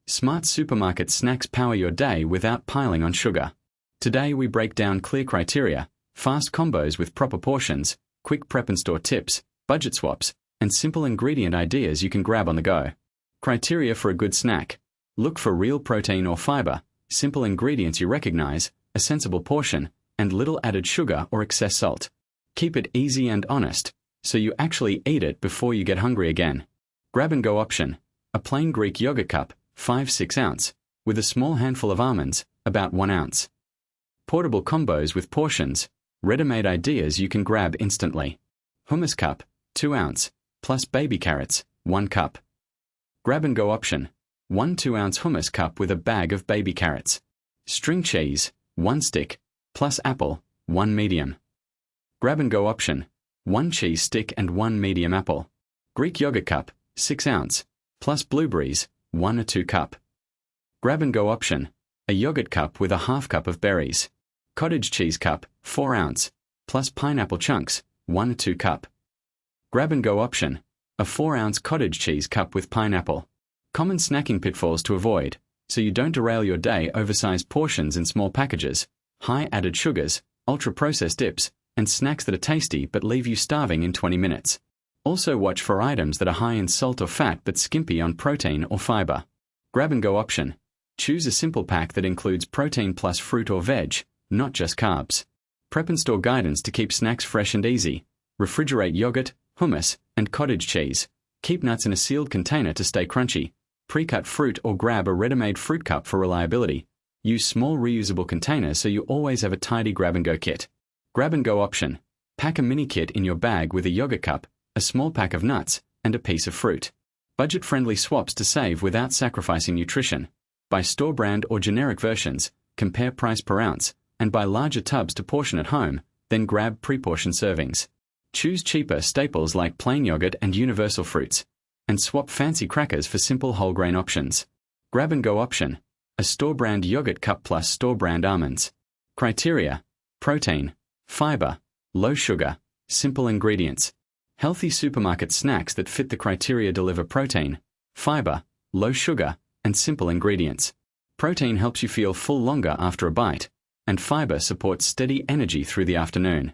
Smart supermarket snacks power your day without piling on sugar. Today we break down clear criteria, fast combos with proper portions, quick prep and store tips, budget swaps, and simple ingredient ideas you can grab on the go. Criteria for a good snack. Look for real protein or fiber, simple ingredients you recognize, a sensible portion, and little added sugar or excess salt. Keep it easy and honest, so you actually eat it before you get hungry again. Grab-and-go option. A plain Greek yogurt cup, 5-6 ounce, with a small handful of almonds, about 1 ounce. Portable combos with portions, ready-made ideas you can grab instantly. Hummus cup, 2 ounce, plus baby carrots, 1 cup. Grab-and-go option. 1 2-ounce hummus cup with a bag of baby carrots. String cheese, 1 stick, plus apple, 1 medium. Grab-and-go option. 1 cheese stick and 1 medium apple. Greek yogurt cup, 6 ounce, plus blueberries, 1 or 2 cup. Grab-and-go option. A yogurt cup with a half cup of berries. Cottage cheese cup, 4 ounce, plus pineapple chunks, 1 or 2 cup. Grab-and-go option. A 4-ounce cottage cheese cup with pineapple. Common snacking pitfalls to avoid, so you don't derail your day: oversized portions in small packages, high added sugars, ultra-processed dips, and snacks that are tasty but leave you starving in 20 minutes. Also watch for items that are high in salt or fat but skimpy on protein or fiber. Grab-and-go option. Choose a simple pack that includes protein plus fruit or veg, not just carbs. Prep and store guidance to keep snacks fresh and easy. Refrigerate yogurt, hummus, and cottage cheese. Keep nuts in a sealed container to stay crunchy. Pre-cut fruit or grab a ready-made fruit cup for reliability. Use small reusable containers so you always have a tidy grab-and-go kit. Grab-and-go option. Pack a mini kit in your bag with a yogurt cup, a small pack of nuts, and a piece of fruit. Budget-friendly swaps to save without sacrificing nutrition. Buy store brand or generic versions, compare price per ounce, and buy larger tubs to portion at home, then grab pre-portioned servings. Choose cheaper staples like plain yogurt and universal fruits, and swap fancy crackers for simple whole grain options. Grab-and-go option. A store brand yogurt cup plus store brand almonds. Criteria: protein, fiber, low sugar, simple ingredients. Healthy supermarket snacks that fit the criteria deliver protein, fiber, low sugar, and simple ingredients. Protein helps you feel full longer after a bite, and fiber supports steady energy through the afternoon.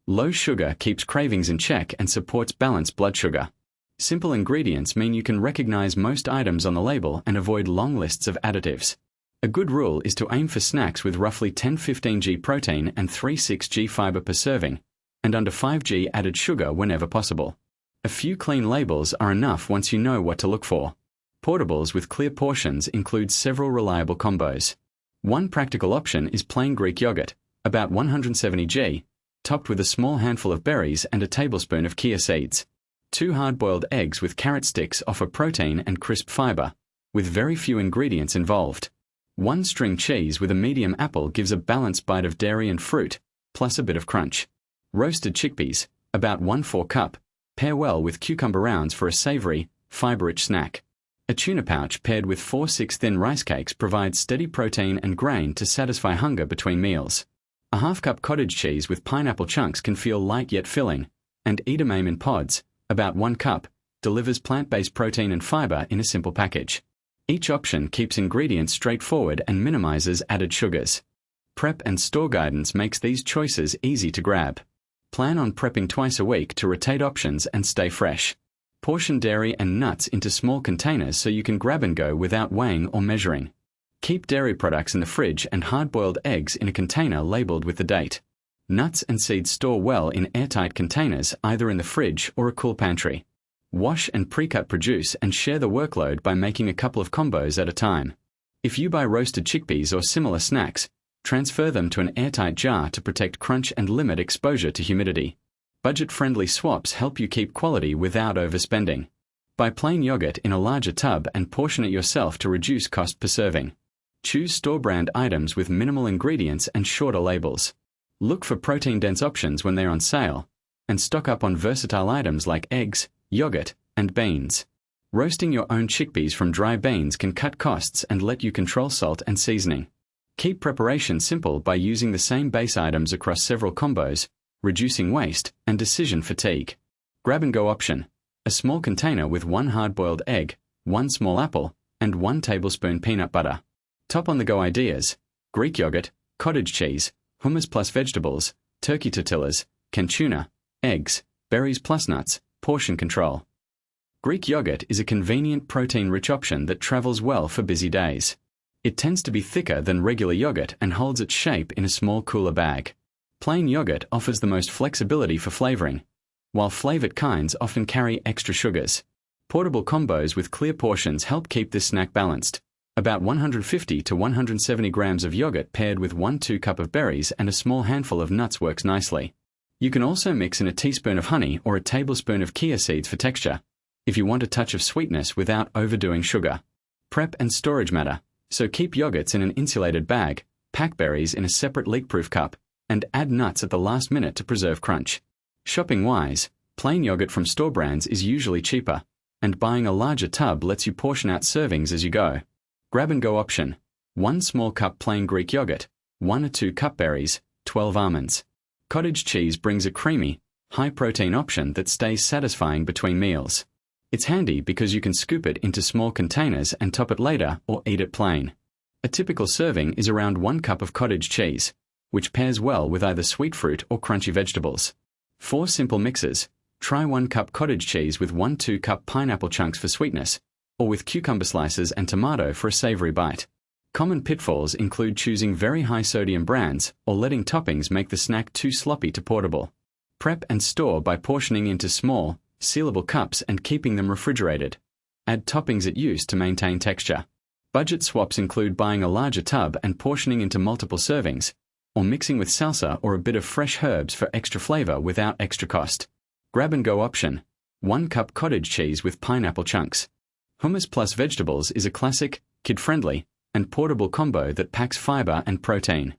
Low sugar keeps cravings in check and supports balanced blood sugar. Simple ingredients mean you can recognize most items on the label and avoid long lists of additives. A good rule is to aim for snacks with roughly 10-15 g protein and 3-6 g fiber per serving, and under 5 g added sugar whenever possible. A few clean labels are enough once you know what to look for. Portables with clear portions include several reliable combos. One practical option is plain Greek yogurt, about 170 g, topped with a small handful of berries and a tablespoon of chia seeds. 2 hard-boiled eggs with carrot sticks offer protein and crisp fiber, with very few ingredients involved. 1 string cheese with a medium apple gives a balanced bite of dairy and fruit, plus a bit of crunch. Roasted chickpeas, about 1/4 cup, pair well with cucumber rounds for a savory, fiber-rich snack. A tuna pouch paired with 4-6 thin rice cakes provides steady protein and grain to satisfy hunger between meals. A half-cup cottage cheese with pineapple chunks can feel light yet filling, and edamame in pods, about 1 cup, delivers plant-based protein and fiber in a simple package. Each option keeps ingredients straightforward and minimizes added sugars. Prep and store guidance makes these choices easy to grab. Plan on prepping twice a week to rotate options and stay fresh. Portion dairy and nuts into small containers so you can grab and go without weighing or measuring. Keep dairy products in the fridge and hard-boiled eggs in a container labeled with the date. Nuts and seeds store well in airtight containers either in the fridge or a cool pantry. Wash and pre-cut produce and share the workload by making a couple of combos at a time. If you buy roasted chickpeas or similar snacks, transfer them to an airtight jar to protect crunch and limit exposure to humidity. Budget-friendly swaps help you keep quality without overspending. Buy plain yogurt in a larger tub and portion it yourself to reduce cost per serving. Choose store-brand items with minimal ingredients and shorter labels. Look for protein-dense options when they're on sale, and stock up on versatile items like eggs, yogurt, and beans. Roasting your own chickpeas from dry beans can cut costs and let you control salt and seasoning. Keep preparation simple by using the same base items across several combos, reducing waste and decision fatigue. Grab-and-go option. A small container with 1 hard-boiled egg, 1 small apple, and 1 tablespoon peanut butter. Top-on-the-go ideas: Greek yogurt, cottage cheese, hummus plus vegetables, turkey tortillas, canned tuna, eggs, berries plus nuts, portion control. Greek yogurt is a convenient protein-rich option that travels well for busy days. It tends to be thicker than regular yogurt and holds its shape in a small cooler bag. Plain yogurt offers the most flexibility for flavoring, while flavored kinds often carry extra sugars. Portable combos with clear portions help keep this snack balanced. About 150 to 170 grams of yogurt paired with 1–2 cup of berries and a small handful of nuts works nicely. You can also mix in a teaspoon of honey or a tablespoon of chia seeds for texture, if you want a touch of sweetness without overdoing sugar. Prep and storage matter, so keep yogurts in an insulated bag, pack berries in a separate leak-proof cup, and add nuts at the last minute to preserve crunch. Shopping-wise, plain yogurt from store brands is usually cheaper, and buying a larger tub lets you portion out servings as you go. Grab-and-go option: 1 small cup plain Greek yogurt, 1 or 2 cup berries, 12 almonds. Cottage cheese brings a creamy, high-protein option that stays satisfying between meals. It's handy because you can scoop it into small containers and top it later or eat it plain. A typical serving is around 1 cup of cottage cheese, which pairs well with either sweet fruit or crunchy vegetables. 4 simple mixes: try 1 cup cottage cheese with 1–2 cup pineapple chunks for sweetness, or with cucumber slices and tomato for a savory bite. Common pitfalls include choosing very high-sodium brands or letting toppings make the snack too sloppy to portable. Prep and store by portioning into small, sealable cups and keeping them refrigerated. Add toppings at use to maintain texture. Budget swaps include buying a larger tub and portioning into multiple servings, or mixing with salsa or a bit of fresh herbs for extra flavor without extra cost. Grab-and-go option: 1 cup cottage cheese with pineapple chunks. Hummus plus vegetables is a classic, kid-friendly, and portable combo that packs fiber and protein.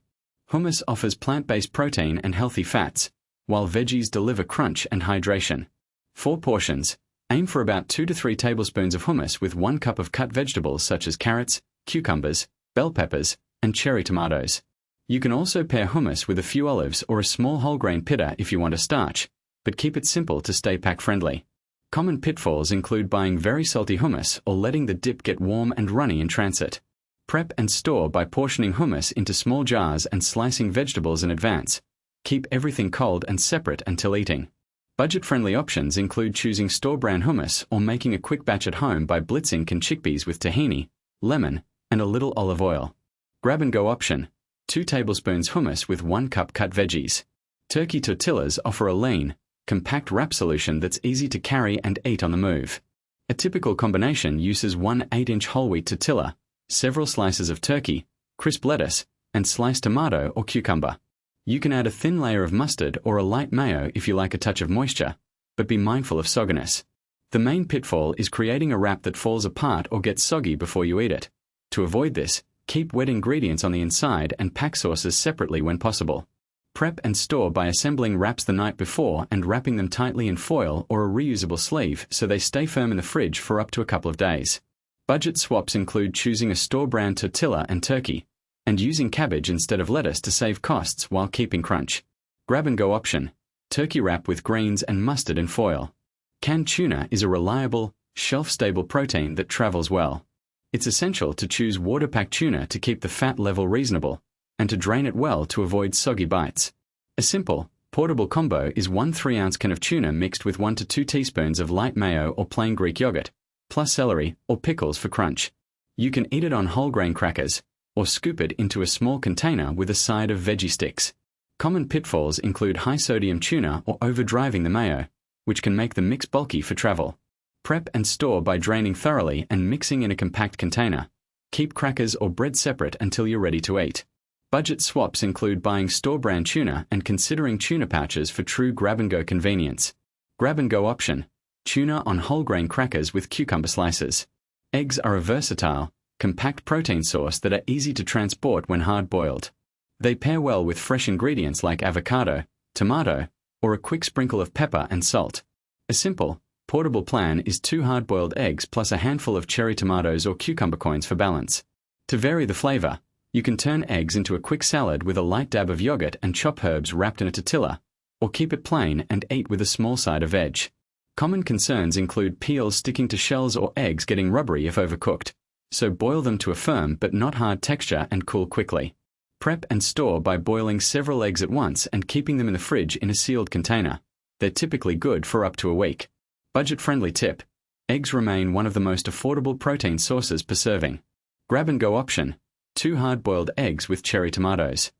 Hummus offers plant-based protein and healthy fats, while veggies deliver crunch and hydration. 4 portions: aim for about 2 to 3 tablespoons of hummus with 1 cup of cut vegetables such as carrots, cucumbers, bell peppers, and cherry tomatoes. You can also pair hummus with a few olives or a small whole grain pita if you want a starch, but keep it simple to stay pack-friendly. Common pitfalls include buying very salty hummus or letting the dip get warm and runny in transit. Prep and store by portioning hummus into small jars and slicing vegetables in advance. Keep everything cold and separate until eating. Budget-friendly options include choosing store-brand hummus or making a quick batch at home by blitzing canned chickpeas with tahini, lemon, and a little olive oil. Grab-and-go option: 2 tablespoons hummus with 1 cup cut veggies. Turkey tortillas offer a lean, compact wrap solution that's easy to carry and eat on the move. A typical combination uses 1 8-inch whole wheat tortilla, several slices of turkey, crisp lettuce, and sliced tomato or cucumber. You can add a thin layer of mustard or a light mayo if you like a touch of moisture, but be mindful of sogginess. The main pitfall is creating a wrap that falls apart or gets soggy before you eat it. To avoid this, keep wet ingredients on the inside and pack sauces separately when possible. Prep and store by assembling wraps the night before and wrapping them tightly in foil or a reusable sleeve so they stay firm in the fridge for up to a couple of days. Budget swaps include choosing a store-brand tortilla and turkey, and using cabbage instead of lettuce to save costs while keeping crunch. Grab-and-go option: turkey wrap with greens and mustard in foil. Canned tuna is a reliable, shelf-stable protein that travels well. It's essential to choose water-packed tuna to keep the fat level reasonable, and to drain it well to avoid soggy bites. A simple, portable combo is 1 3-ounce can of tuna mixed with 1 to 2 teaspoons of light mayo or plain Greek yogurt, plus celery or pickles for crunch. You can eat it on whole grain crackers, or scoop it into a small container with a side of veggie sticks. Common pitfalls include high-sodium tuna or overdriving the mayo, which can make the mix bulky for travel. Prep and store by draining thoroughly and mixing in a compact container. Keep crackers or bread separate until you're ready to eat. Budget swaps include buying store-brand tuna and considering tuna pouches for true grab-and-go convenience. Grab-and-go option: tuna on whole grain crackers with cucumber slices. Eggs are a versatile, compact protein source that are easy to transport when hard-boiled. They pair well with fresh ingredients like avocado, tomato, or a quick sprinkle of pepper and salt. A simple, portable plan is 2 hard-boiled eggs plus a handful of cherry tomatoes or cucumber coins for balance. To vary the flavor, you can turn eggs into a quick salad with a light dab of yogurt and chop herbs wrapped in a tortilla, or keep it plain and eat with a small side of veg. Common concerns include peels sticking to shells or eggs getting rubbery if overcooked. so boil them to a firm but not hard texture and cool quickly. Prep and store by boiling several eggs at once and keeping them in the fridge in a sealed container. They're typically good for up to a week. Budget-friendly tip: eggs remain one of the most affordable protein sources per serving. Grab-and-go option: 2 hard-boiled eggs with cherry tomatoes.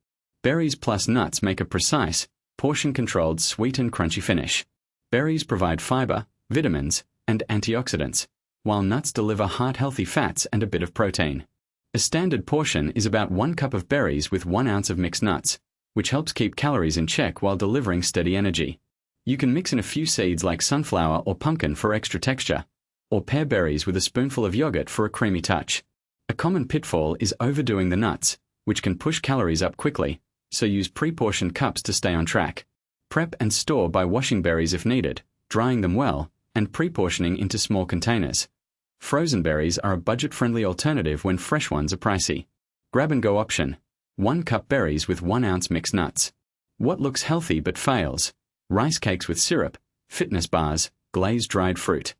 Berries plus nuts make a precise, portion-controlled sweet and crunchy finish. Berries provide fiber, vitamins, and antioxidants, while nuts deliver heart-healthy fats and a bit of protein. A standard portion is about 1 cup of berries with 1 ounce of mixed nuts, which helps keep calories in check while delivering steady energy. You can mix in a few seeds like sunflower or pumpkin for extra texture, or pair berries with a spoonful of yogurt for a creamy touch. A common pitfall is overdoing the nuts, which can push calories up quickly, so use pre-portioned cups to stay on track. Prep and store by washing berries if needed, drying them well, and pre-portioning into small containers. Frozen berries are a budget-friendly alternative when fresh ones are pricey. Grab-and-go option: 1 cup berries with 1 ounce mixed nuts. What looks healthy but fails? Rice cakes with syrup, fitness bars, glazed dried fruit.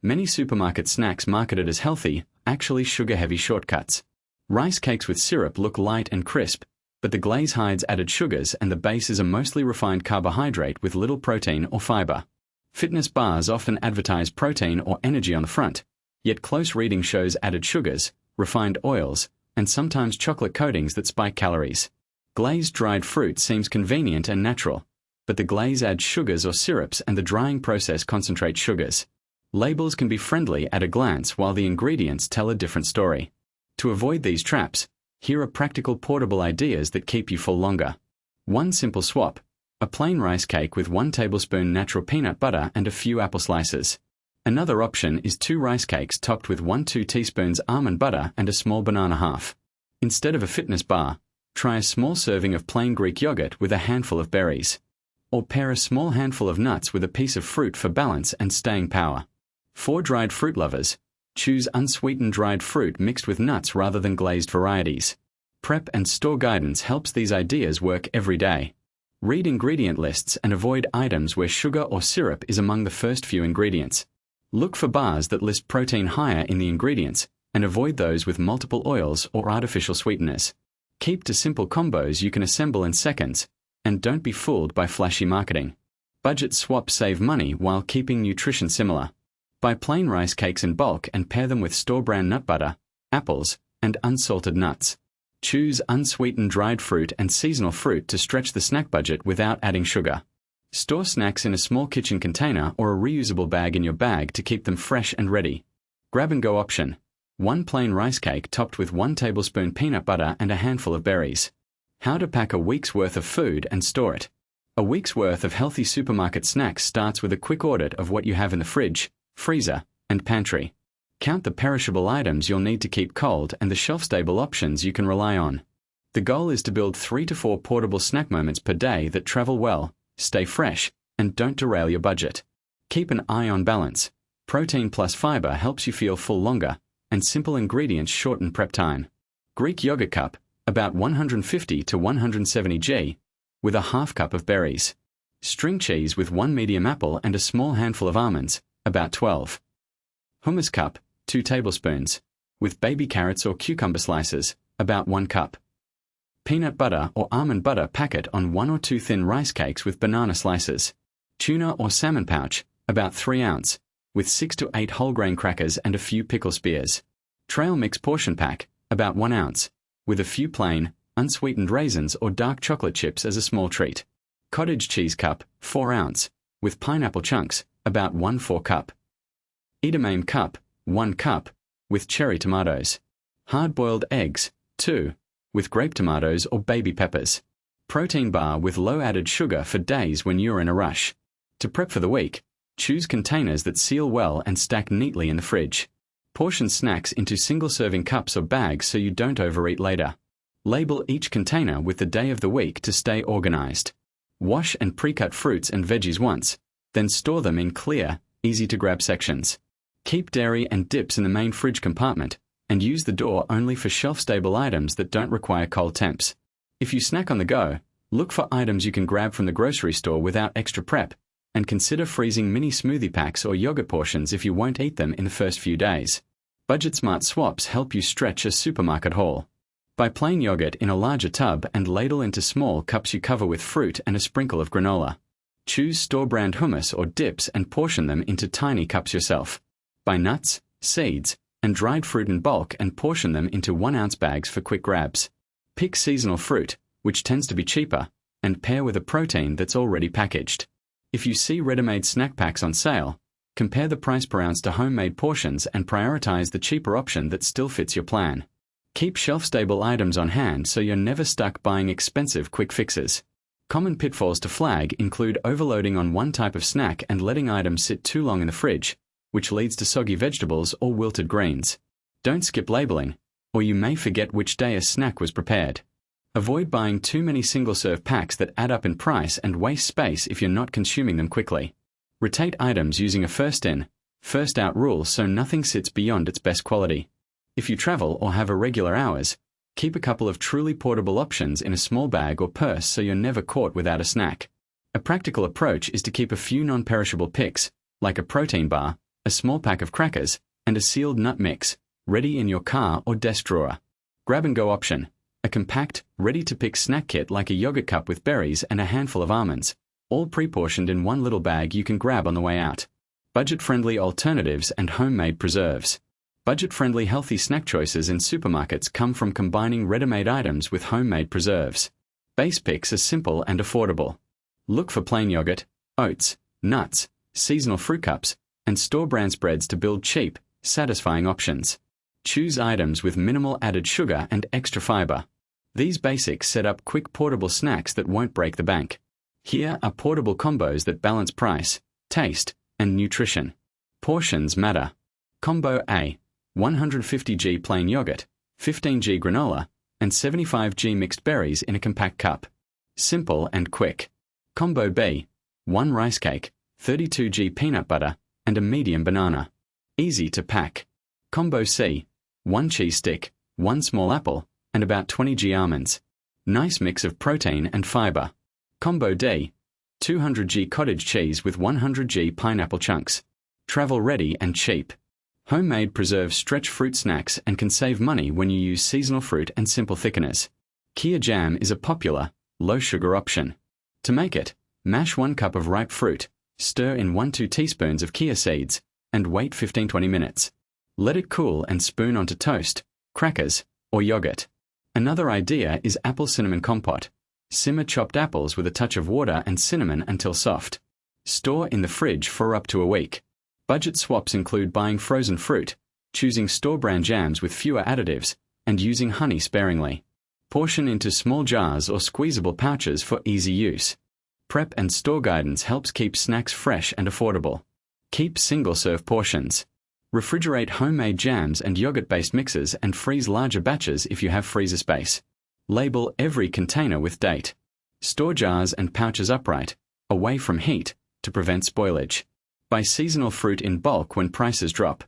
Many supermarket snacks marketed as healthy, actually sugar-heavy shortcuts. Rice cakes with syrup look light and crisp, but the glaze hides added sugars and the base is a mostly refined carbohydrate with little protein or fiber. Fitness bars often advertise protein or energy on the front, yet close reading shows added sugars, refined oils, and sometimes chocolate coatings that spike calories. Glazed dried fruit seems convenient and natural, but the glaze adds sugars or syrups and the drying process concentrates sugars. Labels can be friendly at a glance while the ingredients tell a different story. To avoid these traps, here are practical portable ideas that keep you full longer. 1 simple swap: a plain rice cake with 1 tablespoon natural peanut butter and a few apple slices. Another option is 2 rice cakes topped with 1-2 teaspoons almond butter and a small banana half. Instead of a fitness bar, try a small serving of plain Greek yogurt with a handful of berries. Or pair a small handful of nuts with a piece of fruit for balance and staying power. For dried fruit lovers, choose unsweetened dried fruit mixed with nuts rather than glazed varieties. Prep and store guidance helps these ideas work every day. Read ingredient lists and avoid items where sugar or syrup is among the first few ingredients. Look for bars that list protein higher in the ingredients, and avoid those with multiple oils or artificial sweeteners. Keep to simple combos you can assemble in seconds, and don't be fooled by flashy marketing. Budget swaps save money while keeping nutrition similar. Buy plain rice cakes in bulk and pair them with store-brand nut butter, apples, and unsalted nuts. Choose unsweetened dried fruit and seasonal fruit to stretch the snack budget without adding sugar. Store snacks in a small kitchen container or a reusable bag in your bag to keep them fresh and ready. Grab-and-go option: 1 plain rice cake topped with 1 tablespoon peanut butter and a handful of berries. How to pack a week's worth of food and store it. A week's worth of healthy supermarket snacks starts with a quick audit of what you have in the fridge, freezer, and pantry. Count the perishable items you'll need to keep cold and the shelf-stable options you can rely on. The goal is to build 3 to 4 portable snack moments per day that travel well, stay fresh, and don't derail your budget. Keep an eye on balance. Protein plus fiber helps you feel full longer, and simple ingredients shorten prep time. Greek yogurt cup, about 150 to 170 g, with a half cup of berries. String cheese with 1 medium apple and a small handful of almonds, about 12. Hummus cup, 2 tablespoons, with baby carrots or cucumber slices, about 1 cup. Peanut butter or almond butter packet on 1 or 2 thin rice cakes with banana slices. Tuna or salmon pouch, about 3 ounce, with 6 to 8 whole grain crackers and a few pickle spears. Trail mix portion pack, about 1 ounce, with a few plain, unsweetened raisins or dark chocolate chips as a small treat. Cottage cheese cup, 4 ounce, with pineapple chunks, about 1/4 cup. Edamame cup, 1 cup, with cherry tomatoes. Hard-boiled eggs, 2, with grape tomatoes or baby peppers. Protein bar with low added sugar for days when you're in a rush. To prep for the week, choose containers that seal well and stack neatly in the fridge. Portion snacks into single-serving cups or bags so you don't overeat later. Label each container with the day of the week to stay organized. Wash and pre-cut fruits and veggies once, then store them in clear, easy-to-grab sections. Keep dairy and dips in the main fridge compartment, and use the door only for shelf-stable items that don't require cold temps. If you snack on the go, look for items you can grab from the grocery store without extra prep, and consider freezing mini smoothie packs or yogurt portions if you won't eat them in the first few days. Budget Smart swaps help you stretch a supermarket haul. Buy plain yogurt in a larger tub and ladle into small cups you cover with fruit and a sprinkle of granola. Choose store-brand hummus or dips and portion them into tiny cups yourself. Buy nuts, seeds, and dried fruit in bulk and portion them into 1-ounce bags for quick grabs. Pick seasonal fruit, which tends to be cheaper, and pair with a protein that's already packaged. If you see ready-made snack packs on sale, compare the price per ounce to homemade portions and prioritize the cheaper option that still fits your plan. Keep shelf-stable items on hand so you're never stuck buying expensive quick fixes. Common pitfalls to flag include overloading on one type of snack and letting items sit too long in the fridge, which leads to soggy vegetables or wilted greens. Don't skip labeling, or you may forget which day a snack was prepared. Avoid buying too many single-serve packs that add up in price and waste space if you're not consuming them quickly. Rotate items using a first-in, first-out rule so nothing sits beyond its best quality. If you travel or have irregular hours, keep a couple of truly portable options in a small bag or purse so you're never caught without a snack. A practical approach is to keep a few non-perishable picks, like a protein bar, a small pack of crackers, and a sealed nut mix, ready in your car or desk drawer. Grab-and-go option, a compact, ready-to-pick snack kit like a yogurt cup with berries and a handful of almonds, all pre-portioned in one little bag you can grab on the way out. Budget-friendly alternatives and homemade preserves. Budget-friendly healthy snack choices in supermarkets come from combining ready-made items with homemade preserves. Base picks are simple and affordable. Look for plain yogurt, oats, nuts, seasonal fruit cups, and store-brand spreads to build cheap, satisfying options. Choose items with minimal added sugar and extra fiber. These basics set up quick portable snacks that won't break the bank. Here are portable combos that balance price, taste, and nutrition. Portions matter. Combo A: 150g plain yogurt, 15g granola, and 75g mixed berries in a compact cup. Simple and quick. Combo B: 1 rice cake, 32g peanut butter, and a medium banana. Easy to pack. Combo C: 1 cheese stick, 1 small apple, and about 20g almonds. Nice mix of protein and fiber. Combo D: 200g cottage cheese with 100g pineapple chunks. Travel ready and cheap. Homemade preserves stretch fruit snacks and can save money when you use seasonal fruit and simple thickeners. Kia jam is a popular, low-sugar option. To make it, mash 1 cup of ripe fruit, stir in 1-2 teaspoons of chia seeds, and wait 15-20 minutes. Let it cool and spoon onto toast, crackers, or yogurt. Another idea is apple cinnamon compote. Simmer chopped apples with a touch of water and cinnamon until soft. Store in the fridge for up to a week. Budget swaps include buying frozen fruit, choosing store-brand jams with fewer additives, and using honey sparingly. Portion into small jars or squeezable pouches for easy use. Prep and store guidance helps keep snacks fresh and affordable. Keep single-serve portions. Refrigerate homemade jams and yogurt-based mixes and freeze larger batches if you have freezer space. Label every container with date. Store jars and pouches upright, away from heat, to prevent spoilage. Buy seasonal fruit in bulk when prices drop.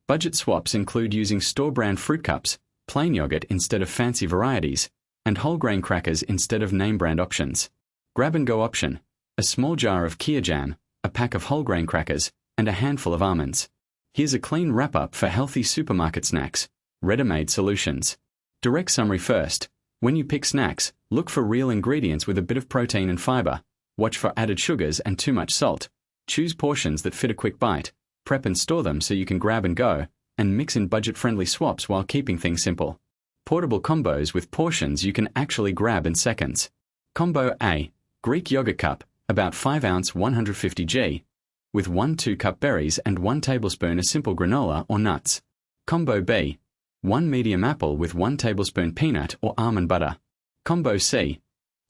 Budget swaps include using store-brand fruit cups, plain yogurt instead of fancy varieties, and whole grain crackers instead of name-brand options. Grab-and-go option: a small jar of Kia jam, a pack of whole grain crackers, and a handful of almonds. Here's a clean wrap-up for healthy supermarket snacks. Ready-made solutions. Direct summary first. When you pick snacks, look for real ingredients with a bit of protein and fiber. Watch for added sugars and too much salt. Choose portions that fit a quick bite. Prep and store them so you can grab and go, and mix in budget-friendly swaps while keeping things simple. Portable combos with portions you can actually grab in seconds. Combo A: Greek yogurt cup, about 5-ounce 150g, with 1 2-cup berries and 1 tablespoon of simple granola or nuts. Combo B: 1 medium apple with 1 tablespoon peanut or almond butter. Combo C: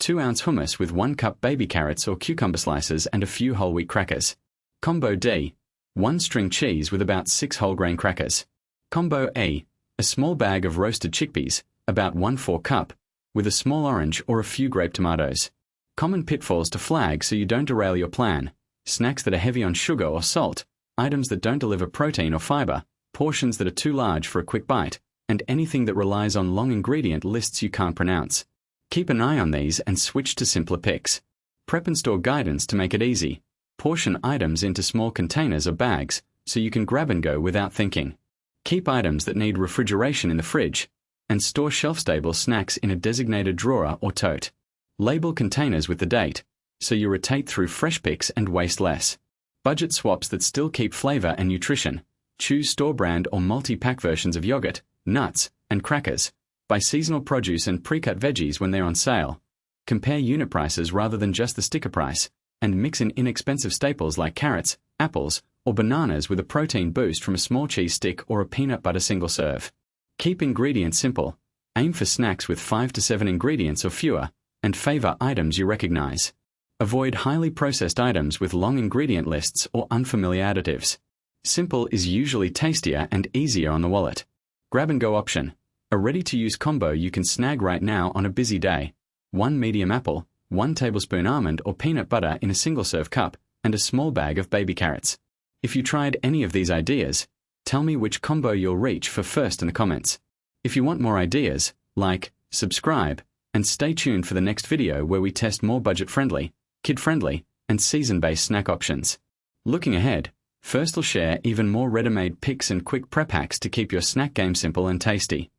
2-ounce hummus with 1 cup baby carrots or cucumber slices and a few whole wheat crackers. Combo D: 1 string cheese with about 6 whole grain crackers. Combo E: a small bag of roasted chickpeas, about 1/4 cup, with a small orange or a few grape tomatoes. Common pitfalls to flag so you don't derail your plan: snacks that are heavy on sugar or salt, items that don't deliver protein or fiber, portions that are too large for a quick bite, and anything that relies on long ingredient lists you can't pronounce. Keep an eye on these and switch to simpler picks. Prep and store guidance to make it easy. Portion items into small containers or bags so you can grab and go without thinking. Keep items that need refrigeration in the fridge, and store shelf-stable snacks in a designated drawer or tote. Label containers with the date, so you rotate through fresh picks and waste less. Budget swaps that still keep flavor and nutrition. Choose store-brand or multi-pack versions of yogurt, nuts, and crackers. Buy seasonal produce and pre-cut veggies when they're on sale. Compare unit prices rather than just the sticker price, and mix in inexpensive staples like carrots, apples, or bananas with a protein boost from a small cheese stick or a peanut butter single serve. Keep ingredients simple. Aim for snacks with 5 to 7 ingredients or fewer, and favor items you recognize. Avoid highly processed items with long ingredient lists or unfamiliar additives. Simple is usually tastier and easier on the wallet. Grab-and-go option. A ready-to-use combo you can snag right now on a busy day. 1 medium apple, 1 tablespoon almond or peanut butter in a single-serve cup, and a small bag of baby carrots. If you tried any of these ideas, tell me which combo you'll reach for first in the comments. If you want more ideas, like, subscribe, and stay tuned for the next video where we test more budget-friendly, kid-friendly, and season-based snack options. Looking ahead, First will share even more ready-made picks and quick prep hacks to keep your snack game simple and tasty.